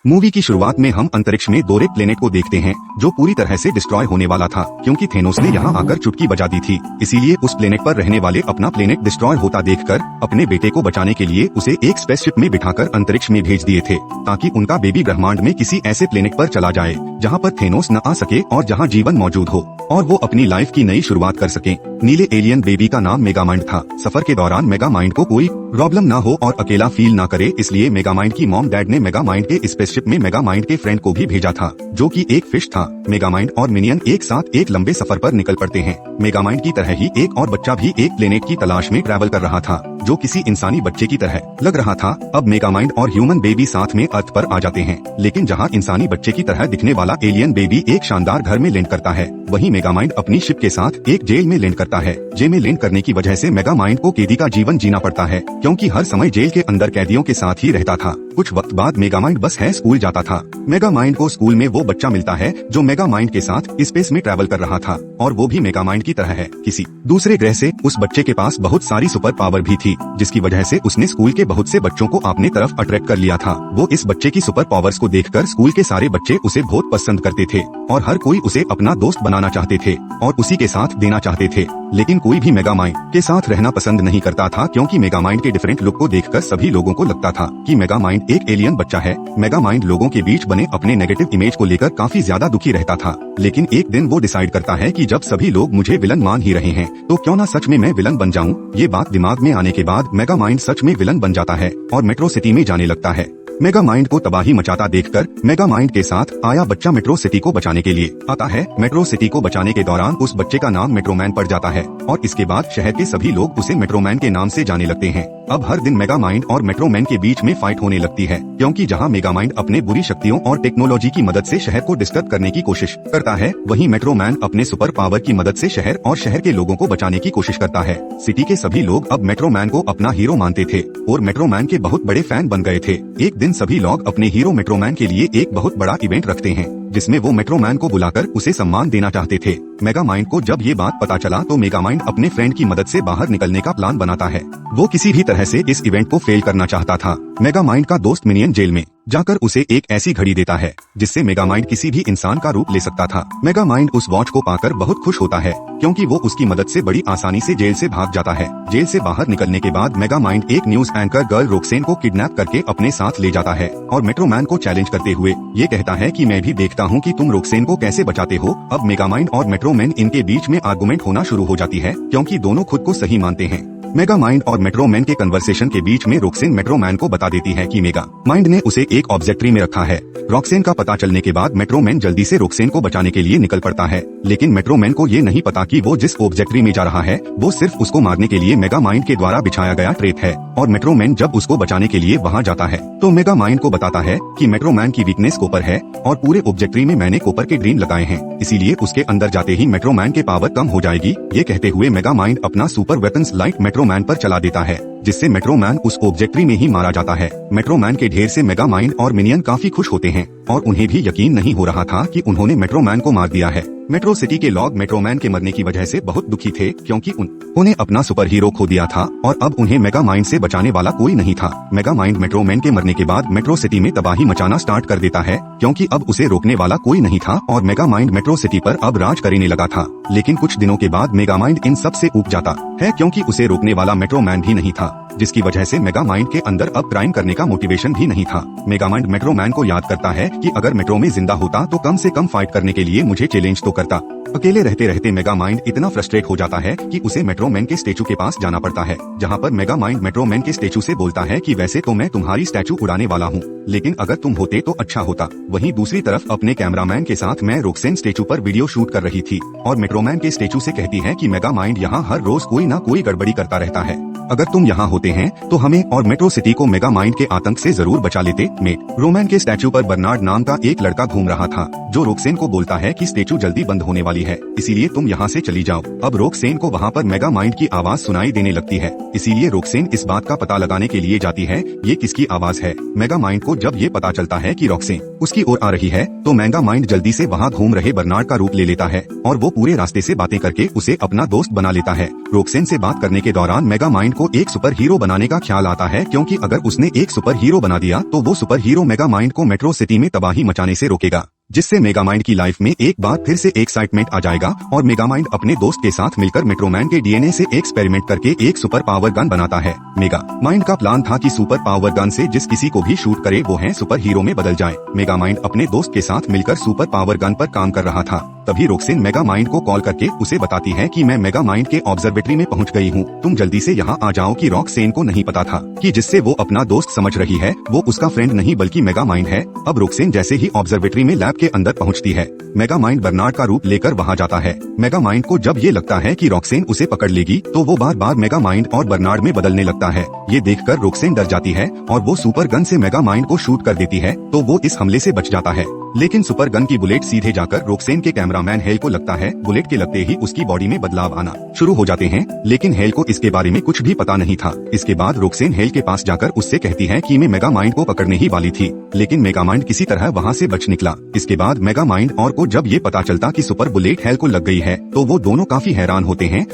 Movie की शुरुआत में हम अंतरिक्ष में दो रेड प्लेनेट को देखते हैं जो पूरी तरह से डिस्ट्रॉय होने वाला था क्योंकि थेनोस ने यहाँ आकर चुटकी बजा दी थी। इसीलिए उस प्लेनेट पर रहने वाले अपना प्लेनेट डिस्ट्रॉय होता देखकर अपने बेटे को बचाने के लिए उसे एक स्पेसशिप में बिठाकर अंतरिक्ष में भेज दिए थे ताकि उनका बेबी ब्रह्मांड में किसी ऐसे प्लेनेट पर चला जाए जहाँ पर थेनोस न आ सके और जहाँ जीवन मौजूद हो और वो अपनी लाइफ की नई शुरुआत कर सके। नीले एलियन बेबी का नाम मेगामाइंड था। सफर के दौरान मेगामाइंड को कोई प्रॉब्लम ना हो और अकेला फील ना करे, इसलिए मेगामाइंड की मॉम डैड ने मेगामाइंड के स्पेसशिप में मेगामाइंड के फ्रेंड को भी भेजा था जो कि एक फिश था। मेगामाइंड और मिनियन एक साथ एक लंबे सफर पर निकल पड़ते हैं। मेगामाइंड की तरह ही एक और बच्चा भी एक प्लेनेट की तलाश में ट्रैवल कर रहा था जो किसी इंसानी बच्चे की तरह लग रहा था। अब मेगामाइंड और ह्यूमन बेबी साथ में अर्थ पर आ जाते हैं, लेकिन जहाँ इंसानी बच्चे की तरह दिखने वाला एलियन बेबी एक शानदार घर में लैंड करता है, वहीं मेगामाइंड अपनी शिप के साथ एक जेल में लैंड करता है। जेल में लैंड करने की वजह से मेगामाइंड को कैदी का जीवन जीना पड़ता है क्योंकि हर समय जेल के अंदर कैदियों के साथ ही रहता था। कुछ वक्त बाद मेगामाइंड बस है स्कूल जाता था। मेगामाइंड को स्कूल में वो बच्चा मिलता है जो मेगामाइंड के साथ स्पेस में ट्रैवल कर रहा था और वो भी मेगामाइंड की तरह है। किसी दूसरे ग्रह से उस बच्चे के पास बहुत सारी सुपर पावर भी थी जिसकी वजह से उसने स्कूल के बहुत से बच्चों को अपने तरफ अट्रैक्ट कर लिया था। वो इस बच्चे की सुपर पावर्स को देखकर स्कूल के सारे बच्चे उसे बहुत पसंद करते थे और हर कोई उसे अपना दोस्त बनाना चाहते थे और उसी के साथ देना चाहते थे, लेकिन कोई भी मेगामाइंड के साथ रहना पसंद नहीं करता था क्योंकि मेगामाइंड के डिफरेंट लुक को देखकर सभी लोगों को लगता था कि मेगामाइंड एक एलियन बच्चा है। मेगामाइंड लोगों के बीच बने अपने नेगेटिव इमेज को लेकर काफी ज्यादा दुखी रहता था, लेकिन एक दिन वो डिसाइड करता है कि जब सभी लोग मुझे विलन मान ही रहे हैं तो क्यों ना सच में मैं विलन बन जाऊं। ये बात दिमाग में आने के बाद मेगामाइंड सच में विलन बन जाता है और मेट्रो सिटी में जाने लगता है। मेगामाइंड को तबाही मचाता देखकर मेगामाइंड के साथ आया बच्चा मेट्रो सिटी को बचाने के लिए आता है। मेट्रो सिटी को बचाने के दौरान उस बच्चे का नाम मेट्रोमैन पड़ जाता है और इसके बाद शहर के सभी लोग उसे मेट्रोमैन के नाम से जाने लगते हैं। अब हर दिन मेगामाइंड और मेट्रोमैन के बीच में फाइट होने लगती है क्योंकि जहां मेगामाइंड अपने बुरी शक्तियों और टेक्नोलॉजी की मदद से शहर को डिस्टर्ब करने की कोशिश करता है, वहीं मेट्रोमैन अपने सुपर पावर की मदद से शहर और शहर के लोगों को बचाने की कोशिश करता है। सिटी के सभी लोग अब मेट्रोमैन को अपना हीरो मानते थे और मेट्रोमैन के बहुत बड़े फैन बन गए थे। एक दिन सभी लोग अपने हीरो मेट्रोमैन के लिए एक बहुत बड़ा इवेंट रखते हैं जिसमें वो मेट्रोमैन को बुलाकर उसे सम्मान देना चाहते थे। मेगामाइंड को जब ये बात पता चला तो मेगामाइंड अपने फ्रेंड की मदद से बाहर निकलने का प्लान बनाता है। वो किसी भी तरह से इस इवेंट को फेल करना चाहता था। मेगामाइंड का दोस्त मिनियन जेल में जाकर उसे एक ऐसी घड़ी देता है जिससे मेगामाइंड किसी भी इंसान का रूप ले सकता था। मेगामाइंड उस वॉच को पाकर बहुत खुश होता है क्योंकि वो उसकी मदद से बड़ी आसानी से जेल से भाग जाता है। जेल से बाहर निकलने के बाद मेगामाइंड एक न्यूज एंकर गर्ल रोक्सेन को किडनैप करके अपने साथ ले जाता है और मेट्रोमैन को चैलेंज करते हुए ये कहता है कि मैं भी देखता हूँ कि तुम रोक्सेन को कैसे बचाते हो। अब मेगामाइंड और मेट्रोमैन इनके बीच में आर्गुमेंट होना शुरू हो जाती है क्योंकि दोनों खुद को सही मानते हैं। मेगामाइंड और मेट्रोमैन के कन्वर्सेशन के बीच में रोक्सेन मेट्रोमैन को बता देती है कि मेगामाइंड ने उसे एक ऑब्जेक्ट्री में रखा है। रोक्सेन का पता चलने के बाद मेट्रोमैन जल्दी से रोक्सेन को बचाने के लिए निकल पड़ता है, लेकिन मेट्रोमैन को ये नहीं पता कि वो जिस ऑब्जेक्ट्री में जा रहा है वो सिर्फ उसको मारने के लिए मेगामाइंड के द्वारा बिछाया गया ट्रैप है। और मेट्रोमैन जब उसको बचाने के लिए वहाँ जाता है तो मेगामाइंड को बताता है कि मेट्रोमैन की वीकनेस कॉपर है और पूरे ऑब्जेक्ट्री में मैंने कॉपर के ड्रीम लगाए हैं, इसीलिए उसके अंदर जाते ही मेट्रोमैन के पावर कम हो जाएगी। ये कहते हुए मेगामाइंड अपना सुपर वेपन्स लाइट मेट्रोमैन पर चला देता है जिससे मेट्रोमैन उस ऑब्जेक्ट्री में ही मारा जाता है। मेट्रोमैन के ढेर से मेगामाइंड और मिनियन काफी खुश होते हैं और उन्हें भी यकीन नहीं हो रहा था कि उन्होंने मेट्रोमैन को मार दिया है। मेट्रो सिटी के लोग मेट्रोमैन के मरने की वजह से बहुत दुखी थे क्योंकि उन्हें अपना सुपर हीरो खो दिया था और अब उन्हें मेगामाइंड से बचाने वाला कोई नहीं था। मेगामाइंड मेट्रोमैन के मरने के बाद मेट्रो सिटी में तबाही मचाना स्टार्ट कर देता है क्योंकि अब उसे रोकने वाला कोई नहीं था और मेगामाइंड मेट्रो सिटी पर अब राज करने लगा था। लेकिन कुछ दिनों के बाद मेगामाइंड इन सब से ऊब जाता है क्योंकि उसे रोकने वाला मेट्रोमैन भी नहीं था, जिसकी वजह से मेगामाइंड के अंदर अब क्राइम करने का मोटिवेशन भी नहीं था। मेगामाइंड मेट्रोमैन को याद करता है कि अगर मेट्रो में जिंदा होता तो कम से कम फाइट करने के लिए मुझे चैलेंज तो करता। अकेले रहते रहते मेगामाइंड इतना फ्रस्ट्रेट हो जाता है कि उसे मेट्रोमैन के स्टेचू के पास जाना पड़ता है, जहां पर मेगामाइंड मेट्रोमैन के स्टेचू से बोलता है कि वैसे तो मैं तुम्हारी स्टैचू उड़ाने वाला हूं, लेकिन अगर तुम होते तो अच्छा होता। वहीं दूसरी तरफ अपने कैमरामैन के साथ मैं रोक्सेन स्टेचू पर वीडियो शूट कर रही थी और मेट्रोमैन के स्टेचू से कहती है कि मेगामाइंड यहाँ हर रोज कोई ना कोई गड़बड़ी करता रहता है, अगर तुम यहाँ होते हैं तो हमें और मेट्रो सिटी को मेगामाइंड के आतंक से जरूर बचा लेते। मेट्रोमैन के स्टैचू पर बर्नार्ड नाम का एक लड़का घूम रहा था जो रोक्सेन को बोलता है कि स्टैचू जल्दी बंद होने वाली है, इसीलिए तुम यहाँ से चली जाओ। अब रोक्सेन को वहाँ पर मेगामाइंड की आवाज सुनाई देने लगती है, इसीलिए रोक्सेन इस बात का पता लगाने के लिए जाती है ये किसकी आवाज है। मेगामाइंड को जब ये पता चलता है कि रोक्सेन उसकी ओर आ रही है तो मेगामाइंड जल्दी से वहाँ घूम रहे बर्नार्ड का रूप ले लेता है और वो पूरे रास्ते से बातें करके उसे अपना दोस्त बना लेता है। रोक्सेन से बात करने के दौरान मेगामाइंड को एक सुपर हीरो बनाने का ख्याल आता है, क्योंकि अगर उसने एक सुपर हीरो बना दिया तो वो सुपर हीरो मेगामाइंड को मेट्रो सिटी में तबाही मचाने से रोकेगा, जिससे मेगामाइंड की लाइफ में एक बार फिर से एक्साइटमेंट आ जाएगा और मेगामाइंड अपने दोस्त के साथ मिलकर मेट्रोमैन के डीएनए से एक्सपेरिमेंट करके एक सुपर पावर गन बनाता है। मेगामाइंड का प्लान था कि सुपर पावर गन से जिस किसी को भी शूट करे वो है सुपर हीरो में बदल जाए। मेगामाइंड अपने दोस्त के साथ मिलकर सुपर पावर गन पर काम कर रहा था, तभी रोक्सेन मेगामाइंड को कॉल करके उसे बताती है कि मैं मेगामाइंड के ऑब्जर्वेटरी में पहुंच गई हूं, तुम जल्दी से यहां आ जाओ। कि रोक्सेन को नहीं पता था कि जिससे वो अपना दोस्त समझ रही है वो उसका फ्रेंड नहीं बल्कि मेगामाइंड है। अब रोक्सेन जैसे ही ऑब्जर्वेटरी में लैब के अंदर पहुंचती है, मेगामाइंड बर्नार्ड का रूप लेकर वहां जाता है। मेगामाइंड को जब ये लगता है कि रोक्सेन उसे पकड़ लेगी तो वो बार बार मेगामाइंड और बर्नार्ड में बदलने लगता है। ये देखकर रोक्सेन डर जाती है और वो सुपर गन से मेगामाइंड को शूट कर देती है, तो वो इस हमले से बच जाता है। लेकिन सुपर गन की बुलेट सीधे जाकर रोक्सेन के कैमरामैन हेल को लगता है। बुलेट के लगते ही उसकी बॉडी में बदलाव आना शुरू हो जाते हैं, लेकिन हेल को इसके बारे में कुछ भी पता नहीं था। इसके बाद रोक्सेन हेल के पास जाकर उससे कहती है कि मैं मेगामाइंड को पकड़ने ही वाली थी, लेकिन मेगामाइंड किसी तरह वहां से बच निकला। इसके बाद मेगामाइंड और को जब ये पता चलता कि सुपर बुलेट हेल को लग गई है तो वो दोनों काफी हैरान होते हैं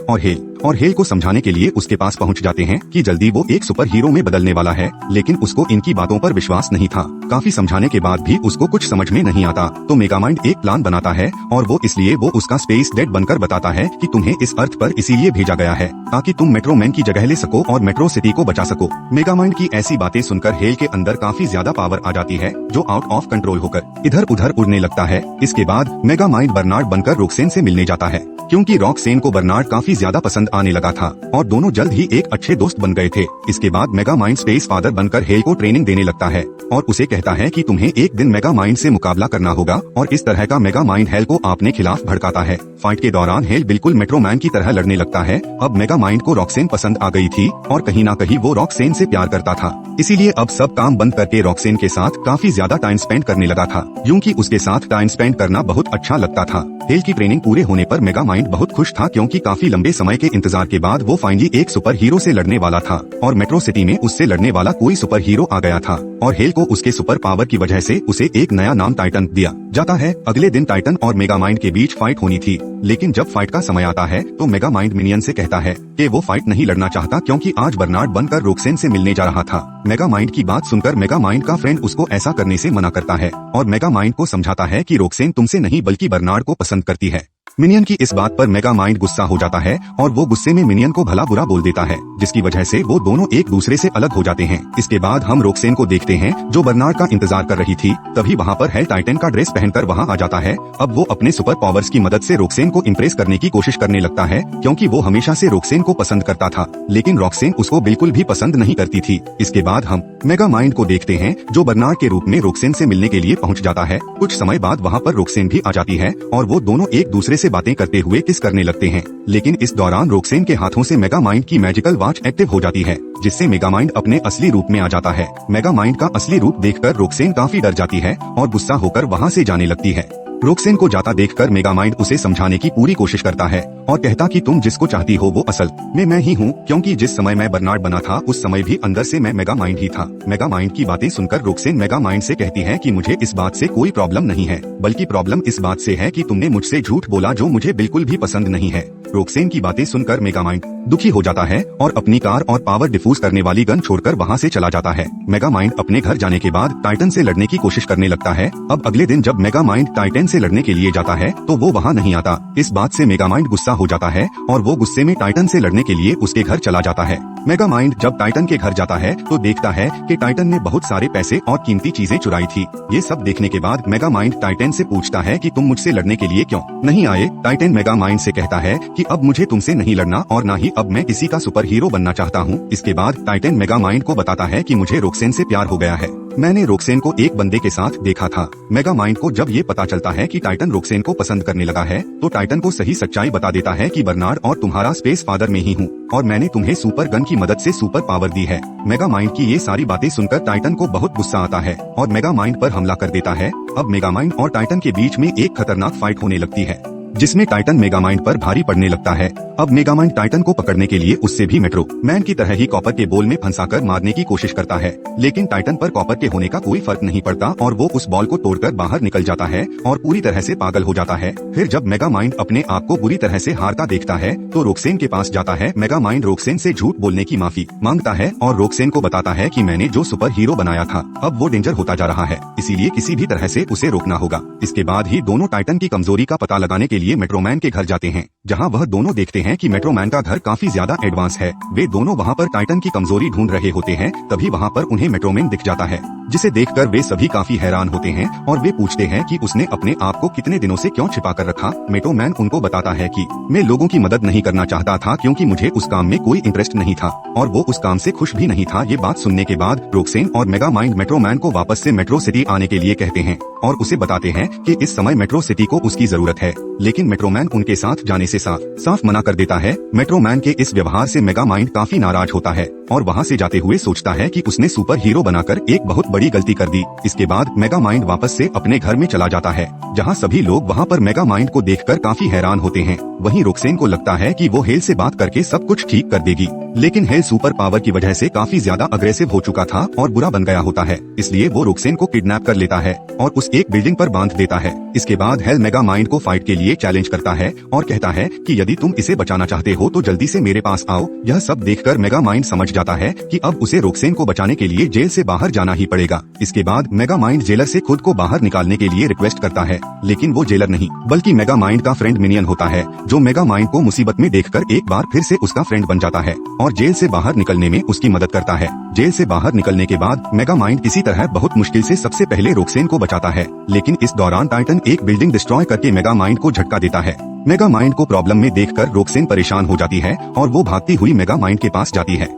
और हेल को समझाने के लिए उसके पास पहुंच जाते हैं कि जल्दी वो एक सुपर हीरो में बदलने वाला है, लेकिन उसको इनकी बातों पर विश्वास नहीं था। काफी समझाने के बाद भी उसको कुछ समझ में नहीं आता, तो मेगामाइंड एक प्लान बनाता है और वो उसका स्पेस डेड बनकर बताता है कि तुम्हें इस अर्थ पर इसीलिए भेजा गया है ताकि तुम मेट्रोमैन की जगह ले सको और मेट्रो सिटी को बचा सको। मेगामाइंड की ऐसी बातें सुनकर हेल के अंदर काफी ज्यादा पावर आ जाती है, जो आउट ऑफ कंट्रोल होकर इधर उधर उड़ने लगता है। इसके बाद मेगामाइंड बर्नार्ड बनकर रोक्सेन से मिलने जाता है, क्योंकि रोक्सेन को बर्नार्ड काफी ज्यादा पसंद आने लगा था और दोनों जल्द ही एक अच्छे दोस्त बन गए थे। इसके बाद मेगामाइंड स्पेस फादर बनकर हेल को ट्रेनिंग देने लगता है और उसे कहता है कि तुम्हें एक दिन मेगामाइंड से मुकाबला करना होगा, और इस तरह का मेगामाइंड हेल को अपने खिलाफ भड़काता है। फाइट के दौरान हेल बिल्कुल मेट्रोमैन की तरह लड़ने लगता है। अब मेगामाइंड को रोक्सेन पसंद आ गई थी और कहीं ना कहीं वो रोक्सेन से प्यार करता था, इसीलिए अब सब काम बंद करके रोक्सेन के साथ काफी ज्यादा टाइम स्पेंड करने लगा था, क्योंकि उसके साथ टाइम स्पेंड करना बहुत अच्छा लगता था। हेल की ट्रेनिंग पूरे होने पर मेगामाइंड बहुत खुश था, क्योंकि काफी लंबे समय के इंतजार के बाद वो फाइनली एक सुपर हीरो से लड़ने वाला था और मेट्रो सिटी में उससे लड़ने वाला कोई सुपर हीरो आ गया था और हेल को उसके सुपर पावर की वजह से उसे एक नया नाम टाइटन दिया जाता है। अगले दिन टाइटन और मेगामाइंड के बीच फाइट होनी थी, लेकिन जब फाइट का समय आता है तो मेगामाइंड मिनियन से कहता है कि वो फाइट नहीं लड़ना चाहता, क्योंकि आज बर्नार्ड बनकर रोक्सेन से मिलने जा रहा था। मेगामाइंड की बात सुनकर मेगामाइंड का फ्रेंड उसको ऐसा करने से मना करता है और मेगामाइंड को समझाता है कि रोक्सेन तुमसे नहीं बल्कि बर्नार्ड को पसंद करती है। मिनियन की इस बात पर मेगामाइंड गुस्सा हो जाता है और वो गुस्से में मिनियन को भला बुरा बोल देता है, जिसकी वजह से वो दोनों एक दूसरे से अलग हो जाते हैं। इसके बाद हम रोक्सेन को देखते हैं जो बर्नार्ड का इंतजार कर रही थी। तभी वहाँ पर हेल टाइटन का ड्रेस पहनकर वहाँ आ जाता है। अब वो अपने सुपर पावर्स की मदद से रोक्सेन को इम्प्रेस करने की कोशिश करने लगता है, क्योंकि वो हमेशा से रोक्सेन को पसंद करता था, लेकिन रोक्सेन उसको बिल्कुल भी पसंद नहीं करती थी। इसके बाद हम मेगामाइंड को देखते हैं जो बर्नार्ड के रूप में रोक्सेन से मिलने के लिए पहुँच जाता है। कुछ समय बाद वहाँ पर रोक्सेन भी आ जाती है और वो दोनों एक दूसरे से बातें करते हुए किस करने लगते हैं, लेकिन इस दौरान रोक्सेन के हाथों से मेगामाइंड की मैजिकल वॉच एक्टिव हो जाती है, जिससे मेगामाइंड अपने असली रूप में आ जाता है। मेगामाइंड का असली रूप देखकर रोक्सेन काफी डर जाती है और गुस्सा होकर वहाँ से जाने लगती है। रोक्सेन को जाता देखकर मेगामाइंड उसे समझाने की पूरी कोशिश करता है और कहता कि तुम जिसको चाहती हो वो असल में मैं ही हूँ, क्योंकि जिस समय मैं बर्नार्ड बना था उस समय भी अंदर से मैं मेगामाइंड ही था। मेगामाइंड की बातें सुनकर रोक्सेन मेगामाइंड से कहती है कि मुझे इस बात से कोई प्रॉब्लम नहीं है, बल्कि प्रॉब्लम इस बात से है कि तुमने मुझसे झूठ बोला जो मुझे बिल्कुल भी पसंद नहीं है। रोक्सेन की बातें सुनकर मेगामाइंड दुखी हो जाता है और अपनी कार और पावर डिफ्यूज करने वाली गन छोड़कर वहाँ से चला जाता है। मेगामाइंड अपने घर जाने के बाद टाइटन से लड़ने की कोशिश करने लगता है। अब अगले दिन जब मेगामाइंड टाइटन से लड़ने के लिए जाता है तो वो वहाँ नहीं आता। इस बात से मेगामाइंड गुस्सा हो जाता है और वो गुस्से में टाइटन से लड़ने के लिए उसके घर चला जाता है। मेगामाइंड जब टाइटन के घर जाता है तो देखता है कि टाइटन ने बहुत सारे पैसे और कीमती चीजें चुराई थी। ये सब देखने के बाद मेगामाइंड टाइटन से पूछता है कि तुम मुझसे लड़ने के लिए क्यों नहीं आए। टाइटन मेगामाइंड से कहता है कि अब मुझे तुमसे नहीं लड़ना और न ही अब मैं किसी का सुपर हीरो बनना चाहता हूँ। इसके बाद टाइटन मेगामाइंड को बताता है कि मुझे रोक्सेन से प्यार हो गया है, मैंने रोक्सेन को एक बंदे के साथ देखा था। मेगामाइंड को जब ये पता चलता है कि टाइटन रोक्सेन को पसंद करने लगा है तो टाइटन को सही सच्चाई बता देता है कि बर्नार्ड और तुम्हारा स्पेस फादर में ही हूँ और मैंने तुम्हें सुपर गन की मदद से सुपर पावर दी है। मेगामाइंड की ये सारी बातें सुनकर टाइटन को बहुत गुस्सा आता है और मेगामाइंड पर हमला कर देता है। अब मेगामाइंड और टाइटन के बीच में एक खतरनाक फाइट होने लगती है, जिसमें टाइटन मेगामाइंड पर भारी पड़ने लगता है। अब मेगामाइंड टाइटन को पकड़ने के लिए उससे भी मेट्रो मैन की तरह ही कॉपर के बॉल में फंसाकर मारने की कोशिश करता है, लेकिन टाइटन पर कॉपर के होने का कोई फर्क नहीं पड़ता और वो उस बॉल को तोड़कर बाहर निकल जाता है और पूरी तरह से पागल हो जाता है। फिर जब मेगामाइंड अपने आप को बुरी तरह से हारता देखता है तो रोक्सेन के पास जाता है। मेगामाइंड रोक्सेन से झूठ बोलने की माफी मांगता है और रोक्सेन को बताता है कि मैंने जो सुपर हीरो बनाया था अब वो डेंजर होता जा रहा है, इसीलिए किसी भी तरह से उसे रोकना होगा। इसके बाद ही दोनों टाइटन की कमजोरी का पता लगाने के लिए मेट्रोमैन के घर जाते हैं, जहां वह दोनों देखते हैं कि मेट्रोमैन का घर काफी ज्यादा एडवांस है। वे दोनों वहां पर टाइटन की कमजोरी ढूंढ रहे होते हैं, तभी वहां पर उन्हें मेट्रोमैन दिख जाता है, जिसे देखकर वे सभी काफी हैरान होते हैं और वे पूछते हैं कि उसने अपने आप को कितने दिनों से क्यों छिपा कर रखा। मेट्रोमैन उनको बताता है कि मैं लोगों की मदद नहीं करना चाहता था क्योंकि मुझे उस काम में कोई इंटरेस्ट नहीं था और वो उस काम से खुश भी नहीं था। ये बात सुनने के बाद रोक्सेन और मेगामाइंड मेट्रोमैन को वापस से मेट्रो सिटी आने के लिए कहते हैं और उसे बताते हैं कि इस समय मेट्रो सिटी को उसकी जरूरत है, लेकिन मेट्रोमैन उनके साथ जाने से साफ मना कर देता है। मेट्रोमैन के इस व्यवहार से मेगामाइंड काफी नाराज होता है और वहां से जाते हुए सोचता है कि उसने सुपर हीरो बनाकर एक बहुत बड़ी गलती कर दी। इसके बाद मेगामाइंड वापस से अपने घर में चला जाता है, जहां सभी लोग वहां पर मेगामाइंड को देखकर काफी हैरान होते हैं। वहीं रोक्सेन को लगता है कि वो हेल से बात करके सब कुछ ठीक कर देगी, लेकिन हेल सुपर पावर की वजह से काफी ज्यादा अग्रेसिव हो चुका था और बुरा बन गया होता है, इसलिए वो रोक्सेन को किडनैप कर लेता है और उस एक बिल्डिंग पर बांध देता है। इसके बाद हेल मेगामाइंड को फाइट के लिए चैलेंज करता है और कहता है कि यदि तुम इसे बचाना चाहते हो तो जल्दी से मेरे पास आओ। यह सब देखकर मेगामाइंड समझ जाता है कि अब उसे रोक्सेन को बचाने के लिए जेल से बाहर जाना ही पड़ेगा। इसके बाद मेगामाइंड जेलर से खुद को बाहर निकालने के लिए रिक्वेस्ट करता है, लेकिन वो जेलर नहीं बल्कि मेगामाइंड का फ्रेंड मिनियन होता है, जो मेगामाइंड को मुसीबत में देखकर एक बार फिर से उसका फ्रेंड बन जाता है और जेल से बाहर निकलने में उसकी मदद करता है। जेल से बाहर निकलने के बाद मेगामाइंड किसी तरह बहुत मुश्किल से सबसे पहले रोक्सेन को बचाता है, लेकिन इस दौरान टाइटन एक बिल्डिंग डिस्ट्रॉय करके मेगामाइंड को झटका देता है। मेगामाइंड को प्रॉब्लम में देखकर रोक्सेन परेशान हो जाती है और वो भागती हुई मेगामाइंड के पास जाती है,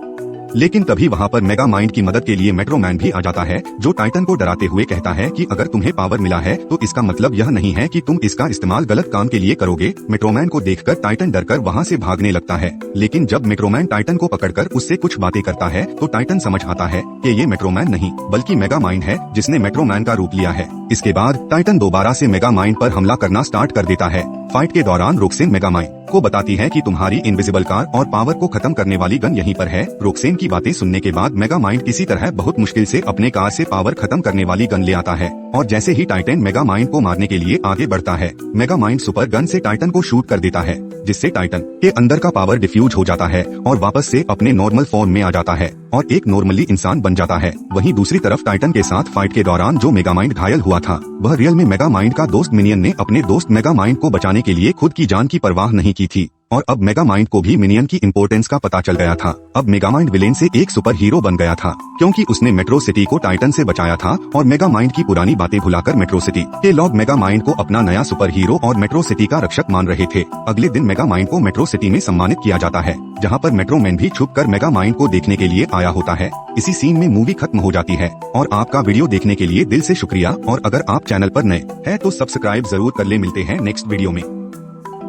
लेकिन तभी वहां पर मेगामाइंड की मदद के लिए मेट्रोमैन भी आ जाता है, जो टाइटन को डराते हुए कहता है कि अगर तुम्हें पावर मिला है तो इसका मतलब यह नहीं है कि तुम इसका इस्तेमाल गलत काम के लिए करोगे। मेट्रोमैन को देखकर टाइटन डरकर वहां से भागने लगता है, लेकिन जब मेट्रोमैन टाइटन को पकड़कर उससे कुछ बातें करता है तो टाइटन समझ आता है कि ये मेट्रोमैन नहीं बल्कि मेगामाइंड है, जिसने मेट्रोमैन का रूप लिया है। इसके बाद टाइटन दोबारा से मेगामाइंड पर हमला करना स्टार्ट कर देता है। फाइट के दौरान रोक्सेन मेगामाइंड को बताती है कि तुम्हारी इनविजिबल कार और पावर को खत्म करने वाली गन यहीं पर है। रोक्सेन की बातें सुनने के बाद मेगामाइंड किसी तरह बहुत मुश्किल से अपने कार से पावर खत्म करने वाली गन ले आता है और जैसे ही टाइटन मेगामाइंड को मारने के लिए आगे बढ़ता है, मेगामाइंड सुपर गन से टाइटन को शूट कर देता है, जिससे टाइटन के अंदर का पावर डिफ्यूज हो जाता है और वापस से अपने नॉर्मल फॉर्म में आ जाता है और एक नॉर्मली इंसान बन जाता है। वहीं दूसरी तरफ टाइटन के साथ फाइट के दौरान जो मेगामाइंड घायल हुआ था, वह रियल में मेगामाइंड का दोस्त मिनियन ने अपने दोस्त मेगामाइंड को बचाने के लिए खुद की जान की परवाह नहीं की थी और अब मेगामाइंड को भी मिनियन की इम्पोर्टेंस का पता चल गया था। अब मेगामाइंड विलेन से एक सुपर हीरो बन गया था, क्योंकि उसने मेट्रो सिटी को टाइटन से बचाया था और मेगामाइंड की पुरानी बातें भुलाकर मेट्रो सिटी के लोग मेगामाइंड को अपना नया सुपर हीरो और मेट्रो सिटी का रक्षक मान रहे थे। अगले दिन मेगामाइंड को मेट्रो सिटी में सम्मानित किया जाता है, जहाँ पर मेट्रोमैन भी छुपकर मेगामाइंड को देखने के लिए आया होता है। इसी सीन में मूवी खत्म हो जाती है और आपका वीडियो देखने के लिए दिल से शुक्रिया और अगर आप चैनल पर नए हैं तो सब्सक्राइब जरूर कर ले। मिलते हैं नेक्स्ट वीडियो में।